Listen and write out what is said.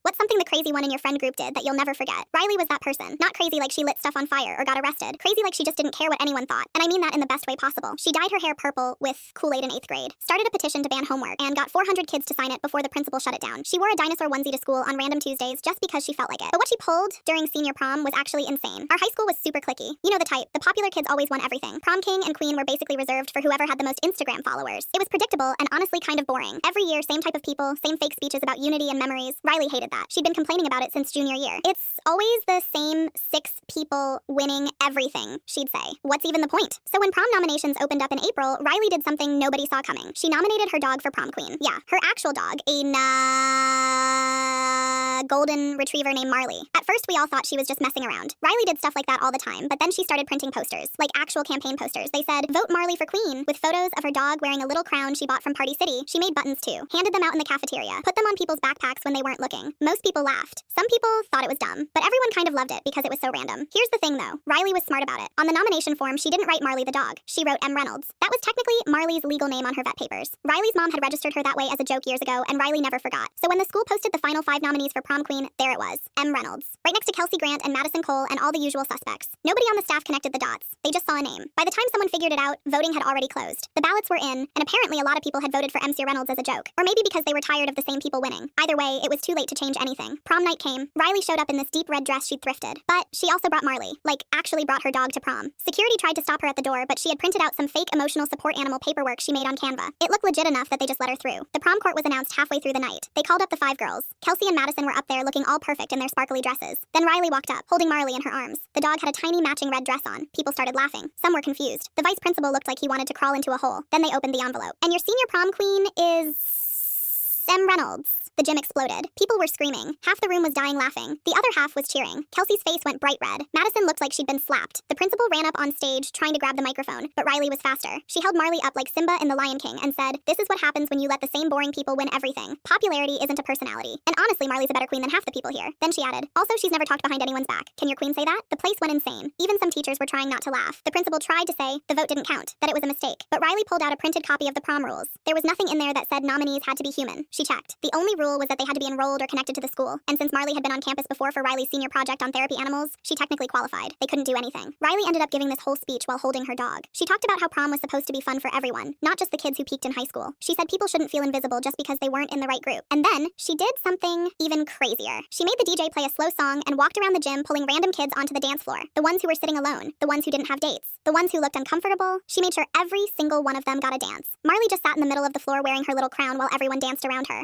What's something the crazy one in your friend group did that you'll never forget? Riley was that person. Not crazy like she lit stuff on fire or got arrested. Crazy like she just didn't care what anyone thought. And I mean that in the best way possible. She dyed her hair purple with Kool-Aid in 8th grade, started a petition to ban homework, and got 400 kids to sign it before the principal shut it down. She wore a dinosaur onesie to school on random Tuesdays just because she felt like it. But what she pulled during senior prom was actually insane. Our high school was super cliquey. You know the type. The popular kids always won everything. Prom king and queen were basically reserved for whoever had the most Instagram followers. It was predictable and honestly kind of boring. Every year, same type of people, same fake speeches about unity and memories. Riley hated that. She'd been complaining about it since junior year. It's always the same 6 people winning everything, she'd say. What's even the point? So when prom nominations opened up in April, Riley did something nobody saw coming. She nominated her dog for prom queen. Yeah, her actual dog, a golden retriever named Marley. At first, we all thought she was just messing around. Riley did stuff like that all the time, but then she started printing posters, like actual campaign posters. They said, "Vote Marley for queen," with photos of her dog wearing a little crown she bought from Party City. She made buttons too, handed them out in the cafeteria, put them on people's backpacks when they weren't looking. Most people laughed. Some people thought it was dumb, but everyone kind of loved it because it was so random. Here's the thing though, Riley was smart about it. On the nomination form, she didn't write Marley the dog. She wrote M. Reynolds. That was technically Marley's legal name on her vet papers. Riley's mom had registered her that way as a joke years ago, and Riley never forgot. So when the school posted the final 5 nominees for prom queen, there it was, M. Reynolds. Right next to Kelsey Grant and Madison Cole and all the usual suspects. Nobody on the staff connected the dots. They just saw a name. By the time someone figured it out, voting had already closed. The ballots were in, and apparently a lot of people had voted for MC Reynolds as a joke. Or maybe because they were tired of the same people winning. Either way, it was too late to change anything. Prom night came. Riley showed up in this deep red dress she'd thrifted. But she also brought Marley. Like, actually brought her dog to prom. Security tried to stop her at the door, but she had printed out some fake emotional support animal paperwork she made on Canva. It looked legit enough that they just let her through. The prom court was announced halfway through the night. They called up the 5 girls. Kelsey and Madison were up there looking all perfect in their sparkly dresses. Then Riley walked up, holding Marley in her arms. The dog had a tiny matching red dress on. People started laughing. Some were confused. The vice principal looked like he wanted to crawl into a hole. Then they opened the envelope. And your senior prom queen is M. Reynolds. The gym exploded. People were screaming. Half the room was dying laughing. The other half was cheering. Kelsey's face went bright red. Madison looked like she'd been slapped. The principal ran up on stage trying to grab the microphone, but Riley was faster. She held Marley up like Simba in The Lion King and said, "This is what happens when you let the same boring people win everything. Popularity isn't a personality. And honestly, Marley's a better queen than half the people here." Then she added, "Also, she's never talked behind anyone's back. Can your queen say that?" The place went insane. Even some teachers were trying not to laugh. The principal tried to say the vote didn't count, that it was a mistake. But Riley pulled out a printed copy of the prom rules. There was nothing in there that said nominees had to be human. She checked. The only rule was that they had to be enrolled or connected to the school. And since Marley had been on campus before for Riley's senior project on therapy animals, she technically qualified. They couldn't do anything. Riley ended up giving this whole speech while holding her dog. She talked about how prom was supposed to be fun for everyone, not just the kids who peaked in high school. She said people shouldn't feel invisible just because they weren't in the right group. And then she did something even crazier. She made the DJ play a slow song and walked around the gym pulling random kids onto the dance floor. The ones who were sitting alone, the ones who didn't have dates, the ones who looked uncomfortable. She made sure every single one of them got a dance. Marley just sat in the middle of the floor wearing her little crown while everyone danced around her.